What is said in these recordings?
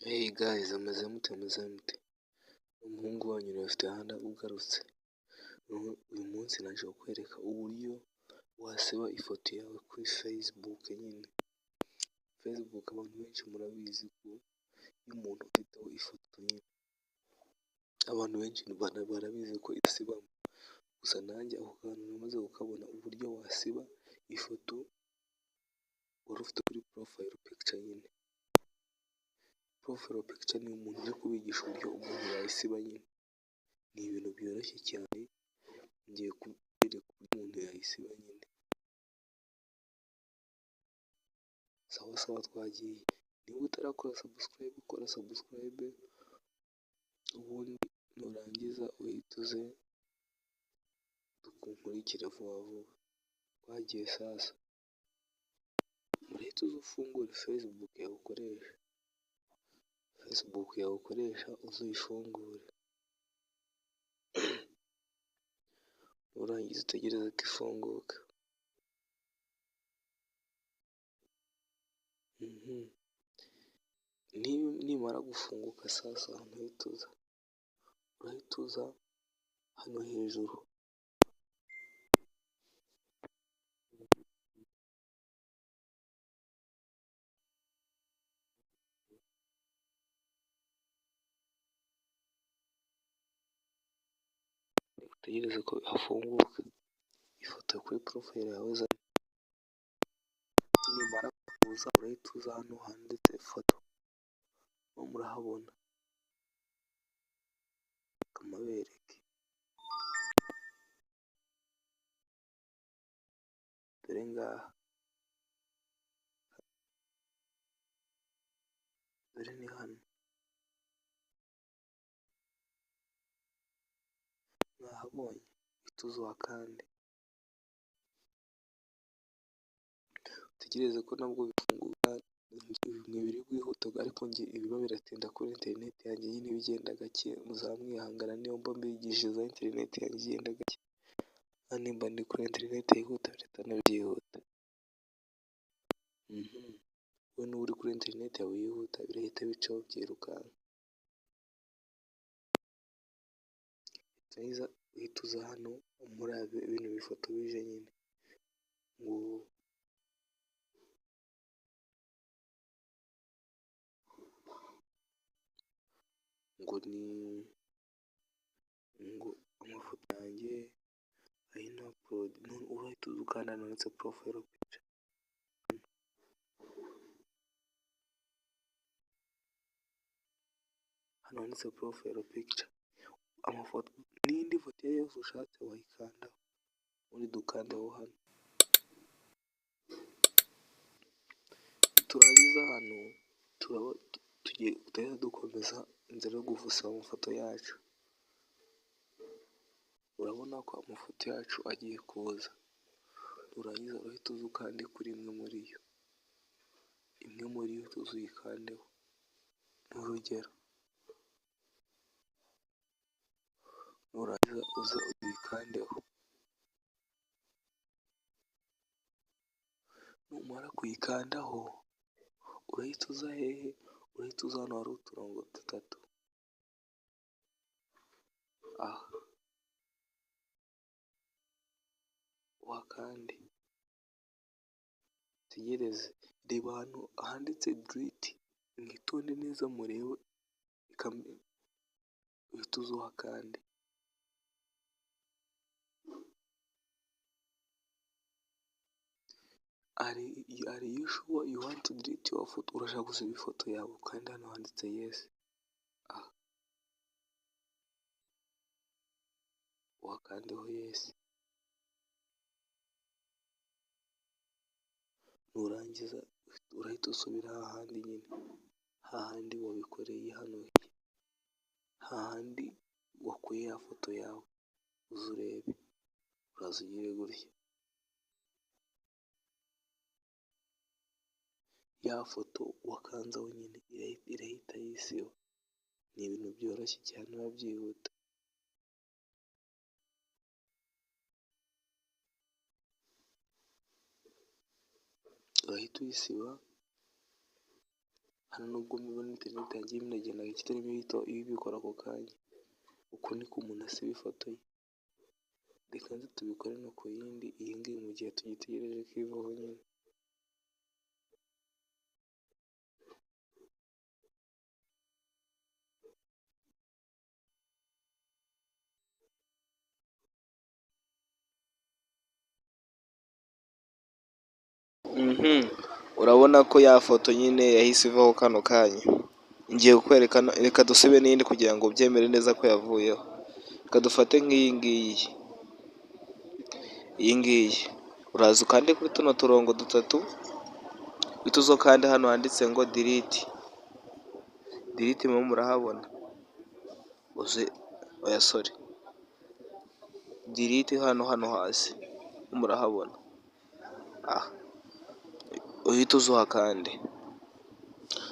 Hey guys, ameze mute? Umuhungu wanyu afite hano ugarutse. Uyu munsi naje kukwereka uburyo wasiba ifoto yawe kuri Facebook nyine. Facebook abantu benshi murabizi ko iyo umuntu afiteho ifoto nyine. Abantu benshi barabizi ko isibamo. Gusa nanjye ako kantu namaze kukabona uburyo wasiba ifoto wari ufite kuri profile picture nyine. Profile picture ni umuntu uri kubigisha uburyo umuntu yayisiba nyine. Ni ibintu byoroshye cyane, ngiye kubereka uburyo umuntu yayisiba nyine. Sawa twagiye. Niba utarakora subscribe, kora subscribe, ubundi nurangiza uhite uze dukunkurikire vuba. Twagiye sasa. Urahita uza ufungure Facebook yawe ukoresha uzayifungure. Nurangiza utegereze ko ifunguka. Nimara gufunguka sasa urahita uza hano hejuru. Utegereze ko hafunguka ifoto kuri profile yawe. Nimara kuza urahita uza hano handitse foto. Murahabona amabereke. Dore ngaha. Dore ni hano. Mwahabonye. Uhita uza uhakande. Utegereze ko nabwo bifunguka. Bimwe biri kwihuta ariko njye ibiba biratinda kuri internet yanjye nyine bigenda gake. Muzamwihangana niyo mba mbigishiriza internet yanjye igenda gake. Nimba ndi kuri internet yihuta birahita byihuta. We n'uba uri kuri internet yawe yihuta birahita bicaho byirukanka. Uhita uza hano muri bino bifoto bije nyine. ngo amafoto yanjye ayina upload. Urahita uza ukanda hano handitse profile picture. Hano handitse profile picture. Amafoto n'indi foto yose ushatse wayikandaho. Ubundi dukandeho hano. Turangiza hano tugiye dukomeza inzira yo gufusa amafoto yacu. Urabona ko amafoto yacu agiye kuza. Nurangiza urahita uza ukande kuri imwe muri yo tuzi uyikandeho. Urugero nurangiza uza uyikandeho. Numara kuyikandaho urahita uza hehe? Urahita uza hano hari uturongo dutatu. Wakande. Tegereze. Reba hano handitse delete. Mwitonde neza murebe. Uhita uza uhakande. Are you sure you want to delete your photo? Urashaka gusiba ifoto yawe kandi hano handitse yes. Wakandeho yes. Nurangiza urahita usubira hahandi nyine. Hahandi wabikoreye hano. Hahandi wakuye ya foto yawe. Uza urebe. Uraza ugire gutya. Ya foto wakanzeho nyine irahita yisiba. Ni ibintu byoroshye cyane biba byihuta. Urahita uyisiba. hano nubwo mubona interineti yagiye inagenda ikitarimo ibikora ako kanya, uko niko umuntu asiba ifoto ye. Reka nze tubikore no ku yindi, iyi ngiyi mu gihe tugitegereje ko ivaho nyine. Urabona ko ya foto nyine yahise ivaho kano kanya. Ngiye kukwerekana, reka dusibe n'iyindi kugira ngo ubyemere neza ko yavuyeho. Reka dufate nk'iyi ngiyi. Iyi ngiyi uraza ukande kuri tuno turongo dutatu, bituzo kandi hano handitse ngo delete. Delete mo murahabona. Oya sorry. Delete hano hasi. Murahabona. Uhita uzuha kandi.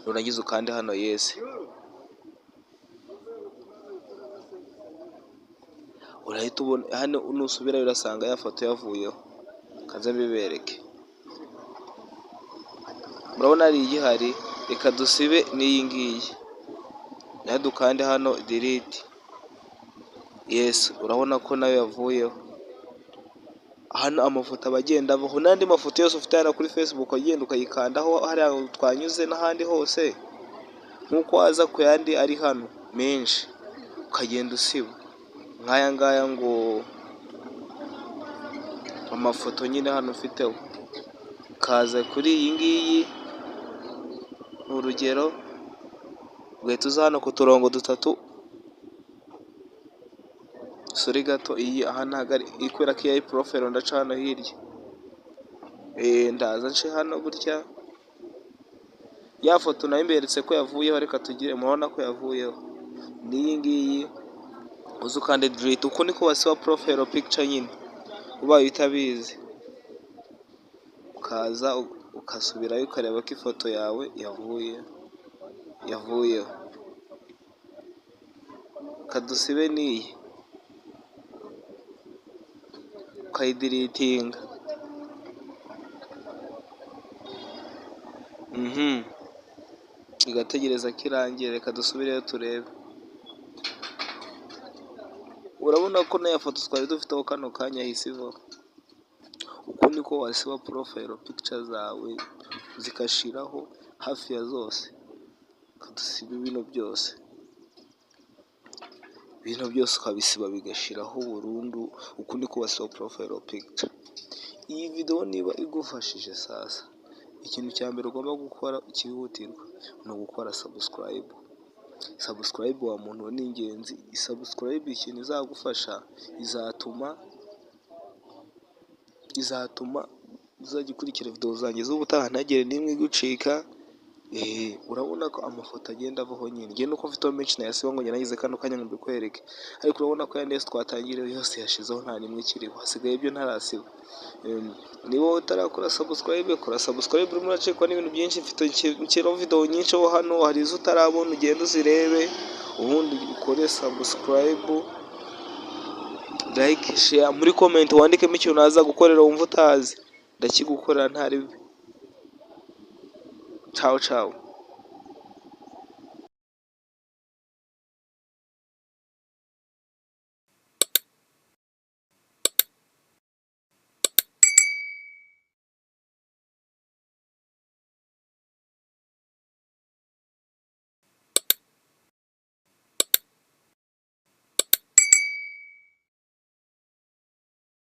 Nurangiza ukande hano yes. Urahita ubona hano nusubira urasanga ya foto yavuyeho. Kaze bibereke. Murabona ari igihari, reka dusibe n'iyi ngiyi. Nayo dukande hano delete. Yes, urabona ko nayo yavuyeho. Hano amafoto abagenda abaho, n'andi mafoto yose ufite hano kuri Facebook agenda ukayikandaho hariya twanyuze n'ahandi hose, nk'uko waza ku yandi ari hano menshi ukagenda usiba nk'aya ngaya ngo amafoto nyine hano ufiteho. Kaza kuri iyi ngiyi ni urugero, ugahita uza hano ku turongo dutatu. Sori gato, iyi aha ntago ari ikwera ko iyi profile, ndaca hano hirya. Ndaza nce hano gutya. Ya foto nayo imberetse ko yavuyeho, reka tugire murabona ko yavuyeho. N'iyi ngiyi uzi ukande delete. Uko niko wasiba profile picture nyine ubaye utabizi. Ukaza ukasubirayo ukareba ko ifoto yawe yavuyeho. Kadusibe n'iyi ukayidiritinga. Igategereza ko irangira. Reka dusubireyo turebe. Urabona ko na ya foto twari dufiteho kano kanya yahise ivaho. Uko niko wasiba profile picture zawe zikashiraho hafi ya zose. Kadusiba ibintu byose. Ibintu byose ukabisiba bigashiraho burundu. Uko niko wasiba profile picture. Iyi video niba igufashije sasa, ikintu cya mbere ugomba gukora cyihutirwa ni ugukora subscribe. Subscribe wa muntu ni ingenzi. Subscribe ikintu izagufasha, izatuma uzajya ukurikira video zanjye z'ubutaha ntagire n'imwe igucika. Urabona ko amafoto agenda avaho nyine. Ngiye nuko mfiteho menshi nayasiba ngo nagize kano kanya ngo mbikwereke, ariko urabona ko yandi twatangiriye yose yashizeho nta nimwe ikiriho, hasigaye ibyo ntarasiba. Niba utarakora subscribe, kora subscribe. Urimo uracikwa n'ibintu byinshi. Mfite video nyinshi aho hano, hari izo utarabona ugenda uzirebe, ubundi ukore subscribe, like, share, muri comment wandikemo ikintu naza gukorera wumva utazi, ndakigukorera ntari. Ciao ciao.